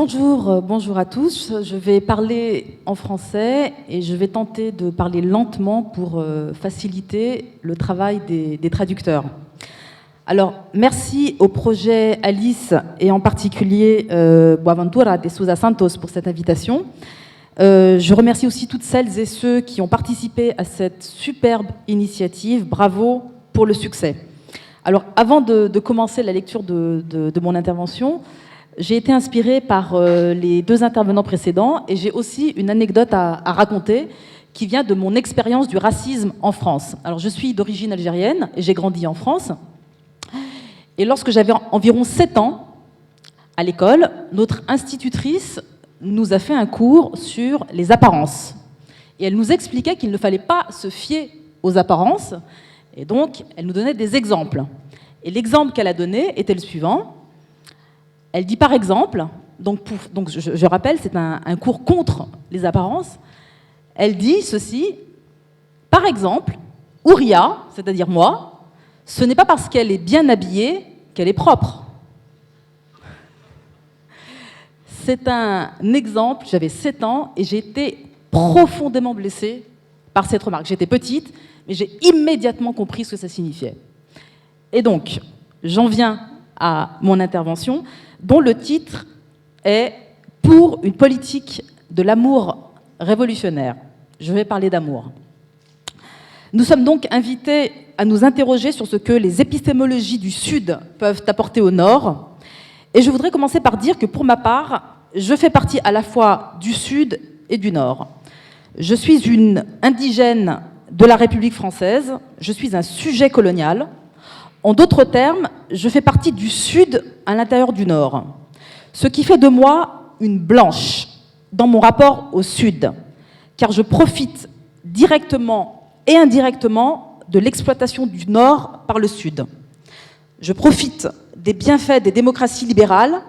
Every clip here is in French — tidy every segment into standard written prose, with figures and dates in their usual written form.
Bonjour à tous. Je vais parler en français et je vais tenter de parler lentement pour faciliter le travail des traducteurs. Alors, merci au projet Alice et en particulier Boaventura de Sousa Santos pour cette invitation. Je remercie aussi toutes celles et ceux qui ont participé à cette superbe initiative. Bravo pour le succès. Alors, avant de commencer la lecture de mon intervention, j'ai été inspirée par les deux intervenants précédents et j'ai aussi une anecdote à raconter qui vient de mon expérience du racisme en France. Alors, je suis d'origine algérienne et j'ai grandi en France. Et lorsque j'avais environ 7 ans, à l'école, notre institutrice nous a fait un cours sur les apparences. Et elle nous expliquait qu'il ne fallait pas se fier aux apparences. Et donc, elle nous donnait des exemples. Et l'exemple qu'elle a donné était le suivant. Elle dit par exemple, donc je rappelle, c'est un cours contre les apparences. Elle dit ceci, par exemple, Ouria, c'est-à-dire moi, ce n'est pas parce qu'elle est bien habillée qu'elle est propre. C'est un exemple, j'avais 7 ans et j'ai été profondément blessée par cette remarque. J'étais petite, mais j'ai immédiatement compris ce que ça signifiait. Et donc, j'en viens à mon intervention, dont le titre est « Pour une politique de l'amour révolutionnaire ». Je vais parler d'amour. Nous sommes donc invités à nous interroger sur ce que les épistémologies du Sud peuvent apporter au Nord. Et je voudrais commencer par dire que pour ma part, je fais partie à la fois du Sud et du Nord. Je suis une indigène de la République française, je suis un sujet colonial. En d'autres termes, je fais partie du Sud à l'intérieur du Nord. Ce qui fait de moi une blanche dans mon rapport au Sud, car je profite directement et indirectement de l'exploitation du Nord par le Sud. Je profite des bienfaits des démocraties libérales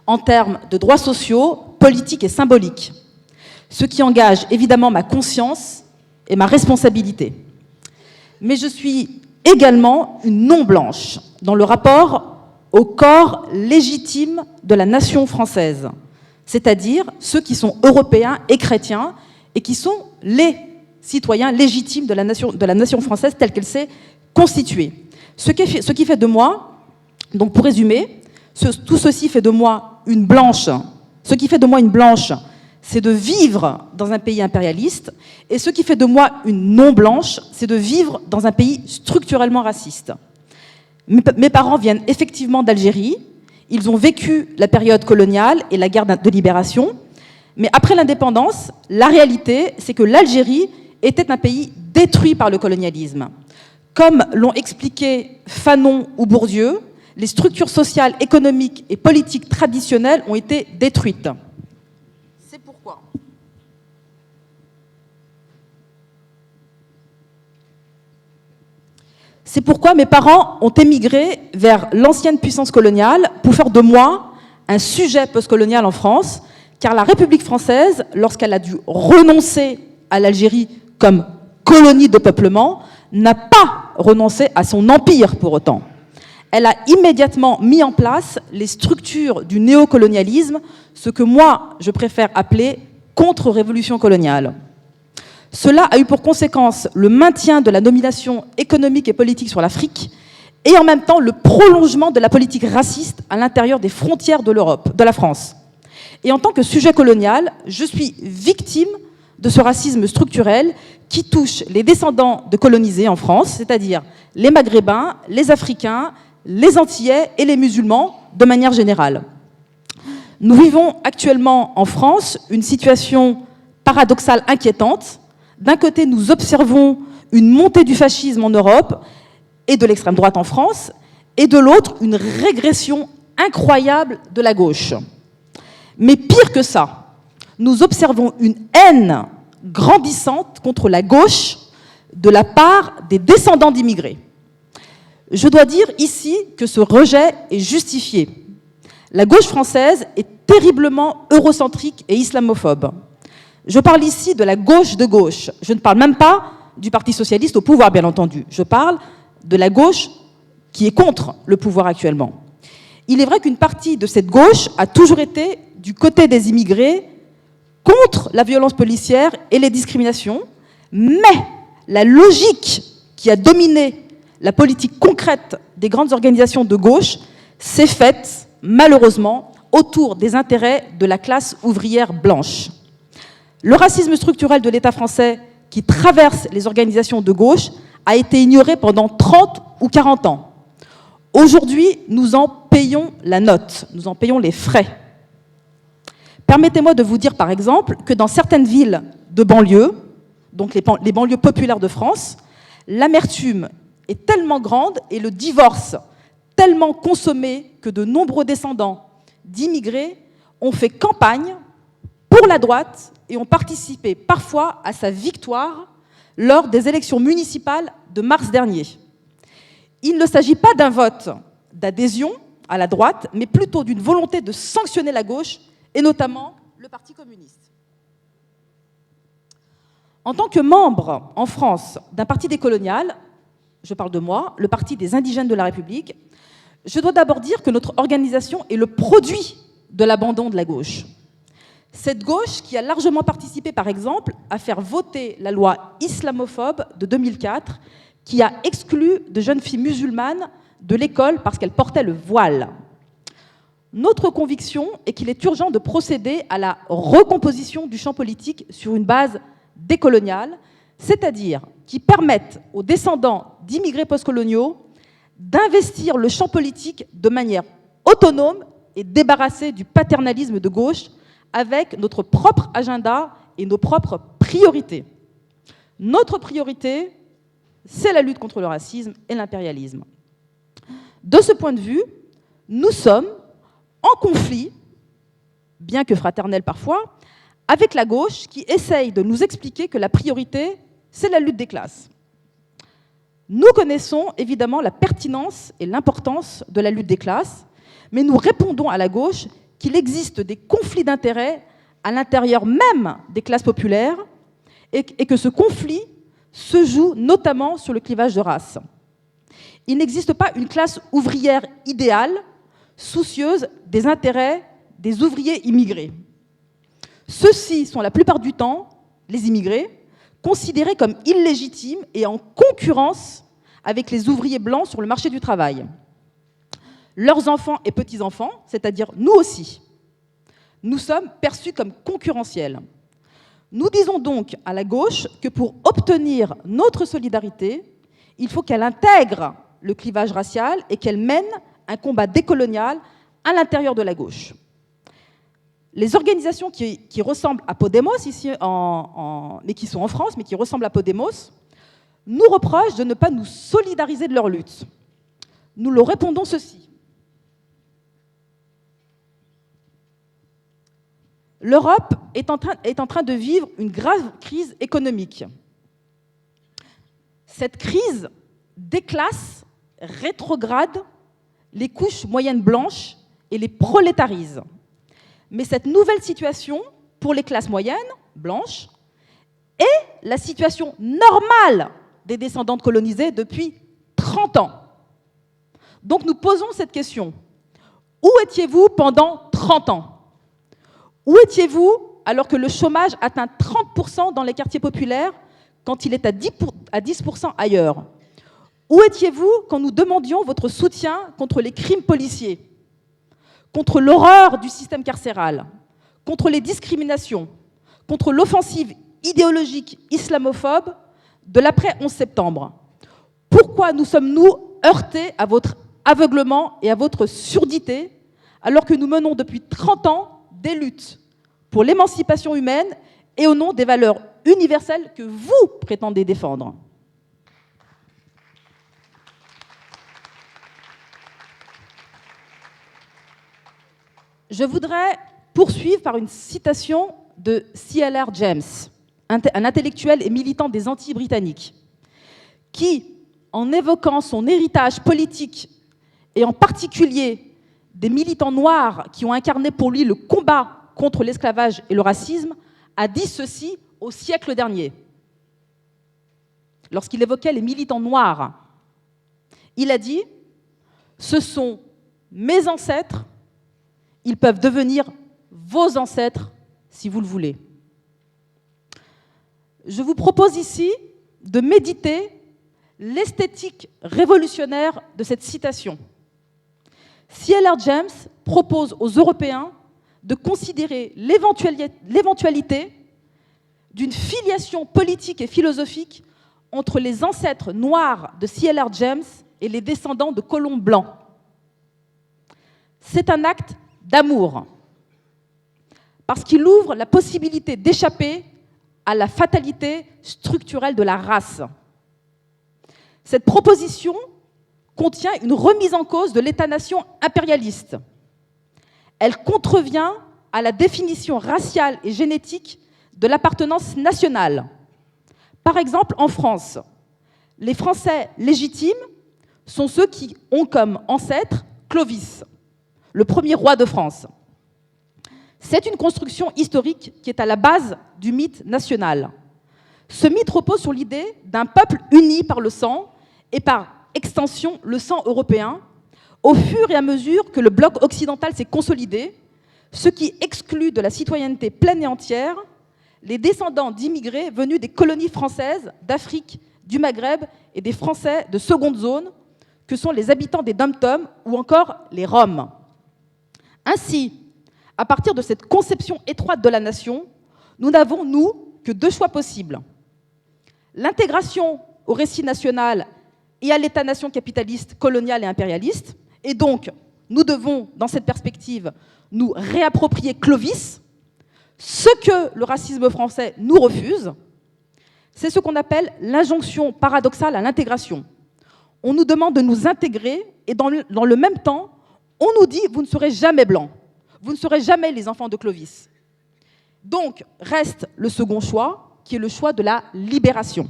en termes de droits sociaux, politiques et symboliques, ce qui engage évidemment ma conscience et ma responsabilité. Mais je suis également une non-blanche dans le rapport au corps légitime de la nation française, c'est-à-dire ceux qui sont européens et chrétiens et qui sont les citoyens légitimes de la nation française telle qu'elle s'est constituée. Ce qui fait de moi, donc pour résumer, tout ceci fait de moi une blanche. Ce qui fait de moi une blanche, c'est de vivre dans un pays impérialiste, et ce qui fait de moi une non-blanche, c'est de vivre dans un pays structurellement raciste. Mes parents viennent effectivement d'Algérie, ils ont vécu la période coloniale et la guerre de libération, mais après l'indépendance, la réalité, c'est que l'Algérie était un pays détruit par le colonialisme. Comme l'ont expliqué Fanon ou Bourdieu, les structures sociales, économiques et politiques traditionnelles ont été détruites. C'est pourquoi mes parents ont émigré vers l'ancienne puissance coloniale pour faire de moi un sujet postcolonial en France, car la République française, lorsqu'elle a dû renoncer à l'Algérie comme colonie de peuplement, n'a pas renoncé à son empire pour autant. Elle a immédiatement mis en place les structures du néocolonialisme, ce que moi, je préfère appeler contre-révolution coloniale. Cela a eu pour conséquence le maintien de la domination économique et politique sur l'Afrique et en même temps le prolongement de la politique raciste à l'intérieur des frontières de l'Europe, de la France. Et en tant que sujet colonial, je suis victime de ce racisme structurel qui touche les descendants de colonisés en France, c'est-à-dire les Maghrébins, les Africains, les Antillais et les musulmans de manière générale. Nous vivons actuellement en France une situation paradoxale inquiétante. D'un côté, nous observons une montée du fascisme en Europe et de l'extrême droite en France, et de l'autre, une régression incroyable de la gauche. Mais pire que ça, nous observons une haine grandissante contre la gauche de la part des descendants d'immigrés. Je dois dire ici que ce rejet est justifié. La gauche française est terriblement eurocentrique et islamophobe. Je parle ici de la gauche de gauche. Je ne parle même pas du Parti socialiste au pouvoir, bien entendu. Je parle de la gauche qui est contre le pouvoir actuellement. Il est vrai qu'une partie de cette gauche a toujours été du côté des immigrés contre la violence policière et les discriminations, mais la logique qui a dominé la politique concrète des grandes organisations de gauche s'est faite, malheureusement, autour des intérêts de la classe ouvrière blanche. Le racisme structurel de l'État français qui traverse les organisations de gauche a été ignoré pendant 30 ou 40 ans. Aujourd'hui, nous en payons la note, nous en payons les frais. Permettez-moi de vous dire, par exemple, que dans certaines villes de banlieue, donc les banlieues populaires de France, l'amertume est tellement grande et le divorce tellement consommé que de nombreux descendants d'immigrés ont fait campagne pour la droite et ont participé parfois à sa victoire lors des élections municipales de mars dernier. Il ne s'agit pas d'un vote d'adhésion à la droite, mais plutôt d'une volonté de sanctionner la gauche, et notamment le Parti communiste. En tant que membre, en France, d'un parti décolonial, je parle de moi, le Parti des indigènes de la République, je dois d'abord dire que notre organisation est le produit de l'abandon de la gauche. Cette gauche qui a largement participé, par exemple, à faire voter la loi islamophobe de 2004, qui a exclu de jeunes filles musulmanes de l'école parce qu'elles portaient le voile. Notre conviction est qu'il est urgent de procéder à la recomposition du champ politique sur une base décoloniale, c'est-à-dire qui permette aux descendants d'immigrés postcoloniaux d'investir le champ politique de manière autonome et débarrassée du paternalisme de gauche avec notre propre agenda et nos propres priorités. Notre priorité, c'est la lutte contre le racisme et l'impérialisme. De ce point de vue, nous sommes en conflit, bien que fraternel parfois, avec la gauche qui essaye de nous expliquer que la priorité, c'est la lutte des classes. Nous connaissons évidemment la pertinence et l'importance de la lutte des classes, mais nous répondons à la gauche qu'il existe des conflits d'intérêts à l'intérieur même des classes populaires et que ce conflit se joue notamment sur le clivage de race. Il n'existe pas une classe ouvrière idéale, soucieuse des intérêts des ouvriers immigrés. Ceux-ci sont la plupart du temps, les immigrés, considérés comme illégitimes et en concurrence avec les ouvriers blancs sur le marché du travail. Leurs enfants et petits-enfants, c'est-à-dire nous aussi, nous sommes perçus comme concurrentiels. Nous disons donc à la gauche que pour obtenir notre solidarité, il faut qu'elle intègre le clivage racial et qu'elle mène un combat décolonial à l'intérieur de la gauche. Les organisations qui ressemblent à Podemos, ici mais qui sont en France, mais qui ressemblent à Podemos, nous reprochent de ne pas nous solidariser de leur lutte. Nous leur répondons ceci. L'Europe est en train de vivre une grave crise économique. Cette crise déclasse, rétrograde les couches moyennes blanches et les prolétarise. Mais cette nouvelle situation, pour les classes moyennes, blanches, est la situation normale des descendants de colonisés depuis 30 ans. Donc nous posons cette question. Où étiez-vous pendant 30 ans ? Où étiez-vous alors que le chômage atteint 30% dans les quartiers populaires quand il est à 10% ailleurs ? Où étiez-vous quand nous demandions votre soutien contre les crimes policiers, contre l'horreur du système carcéral, contre les discriminations, contre l'offensive idéologique islamophobe de l'après-11 septembre ? Pourquoi nous sommes-nous heurtés à votre aveuglement et à votre surdité alors que nous menons depuis 30 ans des luttes pour l'émancipation humaine et au nom des valeurs universelles que vous prétendez défendre ? Je voudrais poursuivre par une citation de C.L.R. James, un intellectuel et militant des Antilles britanniques, qui, en évoquant son héritage politique et en particulier des militants noirs qui ont incarné pour lui le combat contre l'esclavage et le racisme, a dit ceci au siècle dernier. Lorsqu'il évoquait les militants noirs, il a dit « Ce sont mes ancêtres, ils peuvent devenir vos ancêtres, si vous le voulez. Je vous propose ici de méditer l'esthétique révolutionnaire de cette citation. C.L.R. James propose aux Européens de considérer l'éventualité d'une filiation politique et philosophique entre les ancêtres noirs de C.L.R. James et les descendants de colons blancs. C'est un acte d'amour, parce qu'il ouvre la possibilité d'échapper à la fatalité structurelle de la race. Cette proposition contient une remise en cause de l'État-nation impérialiste. Elle contrevient à la définition raciale et génétique de l'appartenance nationale. Par exemple, en France, les Français légitimes sont ceux qui ont comme ancêtre Clovis, le premier roi de France. C'est une construction historique qui est à la base du mythe national. Ce mythe repose sur l'idée d'un peuple uni par le sang et par extension le sang européen, au fur et à mesure que le bloc occidental s'est consolidé, ce qui exclut de la citoyenneté pleine et entière les descendants d'immigrés venus des colonies françaises, d'Afrique, du Maghreb et des Français de seconde zone, que sont les habitants des dom-toms ou encore les Roms. Ainsi, à partir de cette conception étroite de la nation, nous n'avons, nous, que deux choix possibles. L'intégration au récit national et à l'État-nation capitaliste, colonial et impérialiste, et donc nous devons, dans cette perspective, nous réapproprier Clovis, ce que le racisme français nous refuse. C'est ce qu'on appelle l'injonction paradoxale à l'intégration. On nous demande de nous intégrer et dans le même temps, on nous dit « vous ne serez jamais blancs, vous ne serez jamais les enfants de Clovis ». Donc reste le second choix, qui est le choix de la libération,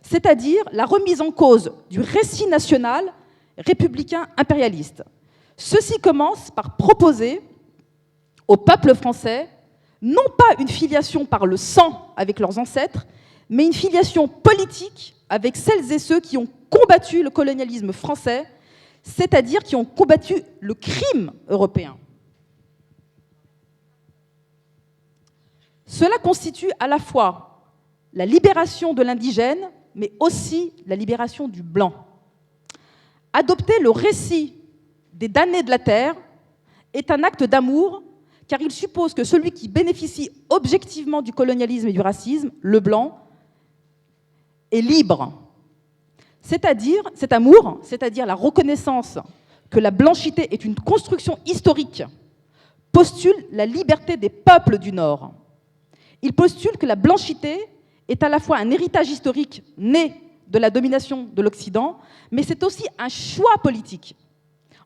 c'est-à-dire la remise en cause du récit national républicain impérialiste. Ceci commence par proposer au peuple français non pas une filiation par le sang avec leurs ancêtres, mais une filiation politique avec celles et ceux qui ont combattu le colonialisme français, c'est-à-dire qui ont combattu le crime européen. Cela constitue à la fois la libération de l'indigène, mais aussi la libération du blanc. Adopter le récit des damnés de la terre est un acte d'amour, car il suppose que celui qui bénéficie objectivement du colonialisme et du racisme, le blanc, est libre. C'est-à-dire, cet amour, c'est-à-dire la reconnaissance que la blanchité est une construction historique, postule la liberté des peuples du Nord. Il postule que la blanchité est à la fois un héritage historique né de la domination de l'Occident, mais c'est aussi un choix politique.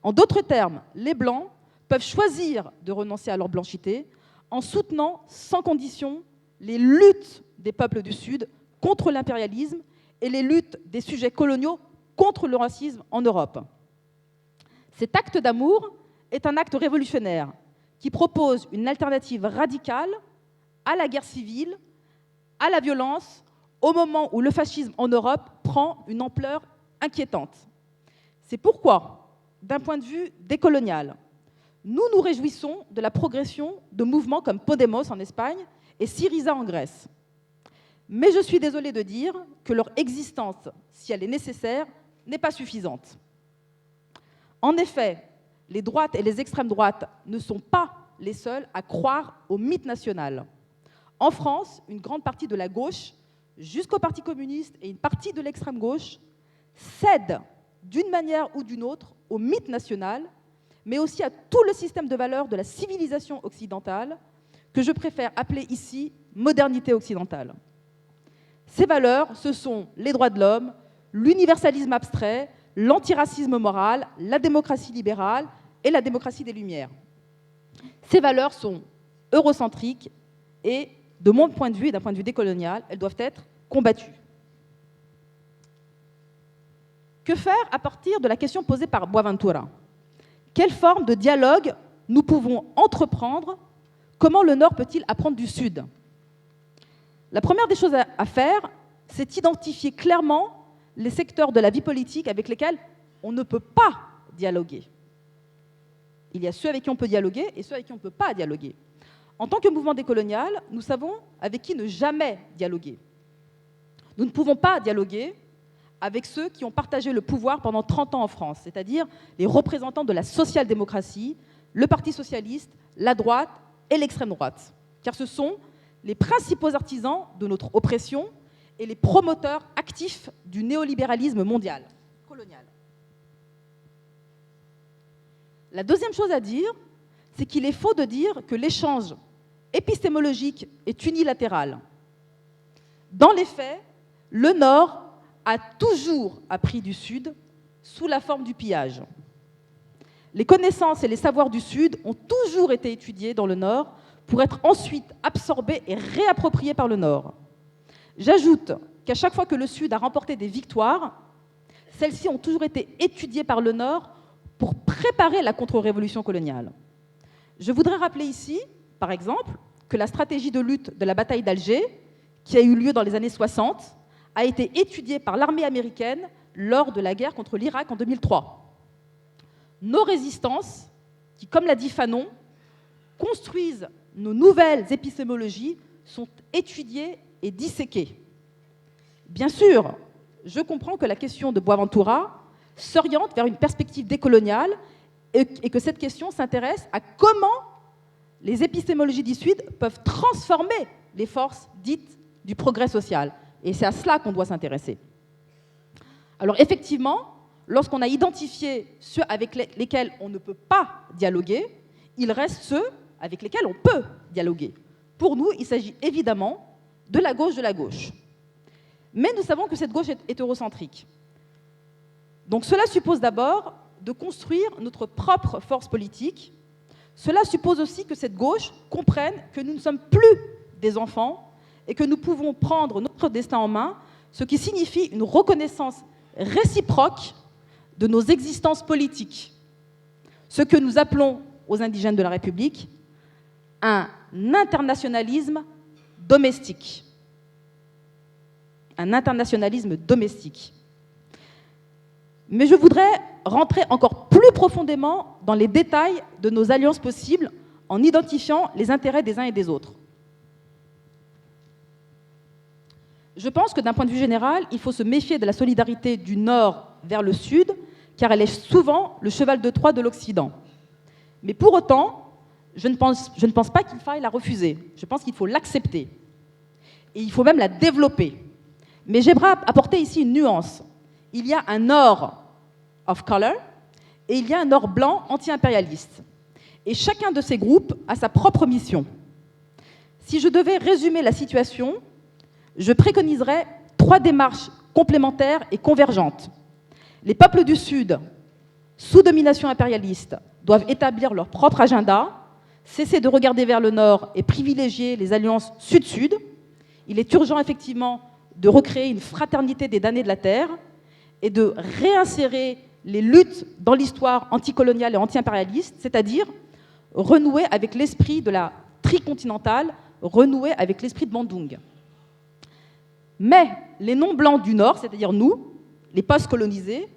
En d'autres termes, les Blancs peuvent choisir de renoncer à leur blanchité en soutenant sans condition les luttes des peuples du Sud contre l'impérialisme et les luttes des sujets coloniaux contre le racisme en Europe. Cet acte d'amour est un acte révolutionnaire qui propose une alternative radicale à la guerre civile, à la violence, au moment où le fascisme en Europe prend une ampleur inquiétante. C'est pourquoi, d'un point de vue décolonial, nous nous réjouissons de la progression de mouvements comme Podemos en Espagne et Syriza en Grèce. Mais je suis désolée de dire que leur existence, si elle est nécessaire, n'est pas suffisante. En effet, les droites et les extrêmes droites ne sont pas les seuls à croire au mythe national. En France, une grande partie de la gauche, jusqu'au Parti communiste et une partie de l'extrême gauche, cèdent d'une manière ou d'une autre au mythe national, mais aussi à tout le système de valeurs de la civilisation occidentale, que je préfère appeler ici modernité occidentale. Ces valeurs, ce sont les droits de l'homme, l'universalisme abstrait, l'antiracisme moral, la démocratie libérale et la démocratie des Lumières. Ces valeurs sont eurocentriques et, de mon point de vue et d'un point de vue décolonial, elles doivent être combattues. Que faire à partir de la question posée par Boaventura? Quelle forme de dialogue nous pouvons entreprendre? Comment le Nord peut-il apprendre du Sud? La première des choses à faire, c'est identifier clairement les secteurs de la vie politique avec lesquels on ne peut pas dialoguer. Il y a ceux avec qui on peut dialoguer et ceux avec qui on ne peut pas dialoguer. En tant que mouvement décolonial, nous savons avec qui ne jamais dialoguer. Nous ne pouvons pas dialoguer avec ceux qui ont partagé le pouvoir pendant 30 ans en France, c'est-à-dire les représentants de la social-démocratie, le Parti socialiste, la droite et l'extrême droite, car ce sont les principaux artisans de notre oppression et les promoteurs actifs du néolibéralisme mondial, colonial. La deuxième chose à dire, c'est qu'il est faux de dire que l'échange épistémologique est unilatéral. Dans les faits, le Nord a toujours appris du Sud sous la forme du pillage. Les connaissances et les savoirs du Sud ont toujours été étudiés dans le Nord pour être ensuite absorbés et réappropriés par le Nord. J'ajoute qu'à chaque fois que le Sud a remporté des victoires, celles-ci ont toujours été étudiées par le Nord pour préparer la contre-révolution coloniale. Je voudrais rappeler ici, par exemple, que la stratégie de lutte de la bataille d'Alger, qui a eu lieu dans les années 60, a été étudiée par l'armée américaine lors de la guerre contre l'Irak en 2003. Nos résistances, qui, comme l'a dit Fanon, construisent nos nouvelles épistémologies, sont étudiées et disséquées. Bien sûr, je comprends que la question de Boaventura s'oriente vers une perspective décoloniale et que cette question s'intéresse à comment les épistémologies du Sud peuvent transformer les forces dites du progrès social. Et c'est à cela qu'on doit s'intéresser. Alors effectivement, lorsqu'on a identifié ceux avec lesquels on ne peut pas dialoguer, il reste ceux avec lesquels on peut dialoguer. Pour nous, il s'agit évidemment de la gauche. Mais nous savons que cette gauche est eurocentrique. Donc cela suppose d'abord de construire notre propre force politique. Cela suppose aussi que cette gauche comprenne que nous ne sommes plus des enfants et que nous pouvons prendre notre destin en main, ce qui signifie une reconnaissance réciproque de nos existences politiques. Ce que nous appelons aux indigènes de la République un internationalisme domestique. Un internationalisme domestique. Mais je voudrais rentrer encore plus profondément dans les détails de nos alliances possibles en identifiant les intérêts des uns et des autres. Je pense que d'un point de vue général, il faut se méfier de la solidarité du Nord vers le Sud, car elle est souvent le cheval de Troie de l'Occident. Mais pour autant, je ne pense pas qu'il faille la refuser. Je pense qu'il faut l'accepter. Et il faut même la développer. Mais j'aimerais apporter ici une nuance. Il y a un Nord of color et il y a un Nord blanc anti-impérialiste. Et chacun de ces groupes a sa propre mission. Si je devais résumer la situation, je préconiserais 3 démarches complémentaires et convergentes. Les peuples du Sud, sous domination impérialiste, doivent établir leur propre agenda, cesser de regarder vers le Nord et privilégier les alliances Sud-Sud. Il est urgent, effectivement, de recréer une fraternité des damnés de la Terre et de réinsérer les luttes dans l'histoire anticoloniale et anti-impérialiste, c'est-à-dire renouer avec l'esprit de la tricontinentale, renouer avec l'esprit de Bandung. Mais les non-blancs du Nord, c'est-à-dire nous, les post-colonisés,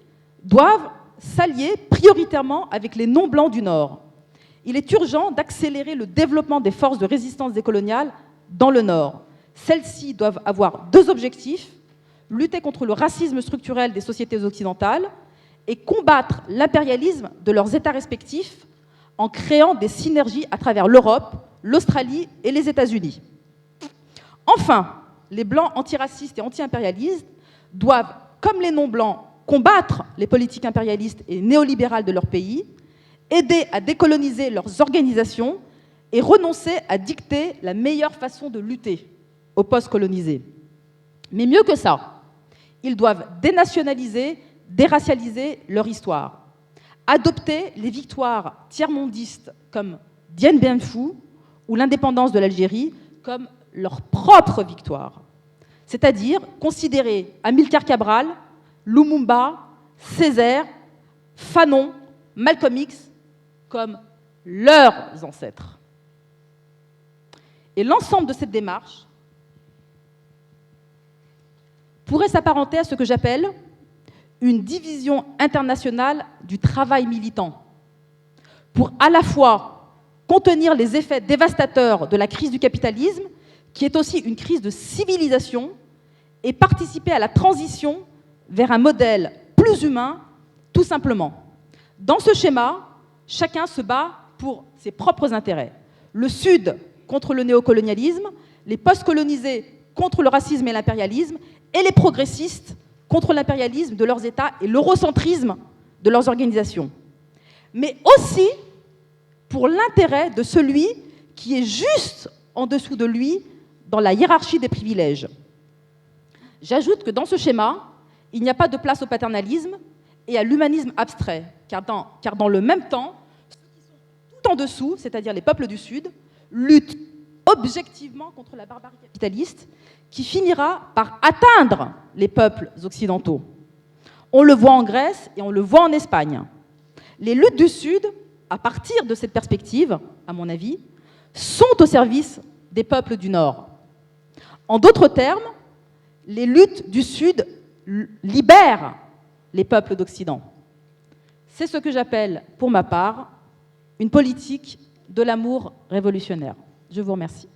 doivent s'allier prioritairement avec les non-blancs du Nord. Il est urgent d'accélérer le développement des forces de résistance décoloniale dans le Nord. Celles-ci doivent avoir 2 objectifs: lutter contre le racisme structurel des sociétés occidentales et combattre l'impérialisme de leurs États respectifs en créant des synergies à travers l'Europe, l'Australie et les États-Unis. Enfin, les Blancs antiracistes et anti-impérialistes doivent, comme les non-Blancs, combattre les politiques impérialistes et néolibérales de leur pays, aider à décoloniser leurs organisations et renoncer à dicter la meilleure façon de lutter aux post-colonisés. Mais mieux que ça, ils doivent dénationaliser, déracialiser leur histoire, adopter les victoires tiers-mondistes comme Dien Bien Phu ou l'indépendance de l'Algérie comme leur propre victoire, c'est-à-dire considérer Amilcar Cabral, Lumumba, Césaire, Fanon, Malcolm X comme leurs ancêtres. Et l'ensemble de cette démarche pourrait s'apparenter à ce que j'appelle une division internationale du travail militant. pour à la fois contenir les effets dévastateurs de la crise du capitalisme, qui est aussi une crise de civilisation, et participer à la transition vers un modèle plus humain, tout simplement. Dans ce schéma, chacun se bat pour ses propres intérêts. Le Sud contre le néocolonialisme, les post-colonisés contre le racisme et l'impérialisme, et les progressistes contre l'impérialisme de leurs États et l'eurocentrisme de leurs organisations. Mais aussi pour l'intérêt de celui qui est juste en dessous de lui dans la hiérarchie des privilèges. J'ajoute que dans ce schéma, il n'y a pas de place au paternalisme et à l'humanisme abstrait, car dans le même temps, ceux qui sont tout en dessous, c'est-à-dire les peuples du Sud, luttent objectivement contre la barbarie capitaliste qui finira par atteindre les peuples occidentaux. On le voit en Grèce et on le voit en Espagne. Les luttes du Sud, à partir de cette perspective, à mon avis, sont au service des peuples du Nord. En d'autres termes, les luttes du Sud libèrent les peuples d'Occident. C'est ce que j'appelle, pour ma part, une politique de l'amour révolutionnaire. Je vous remercie.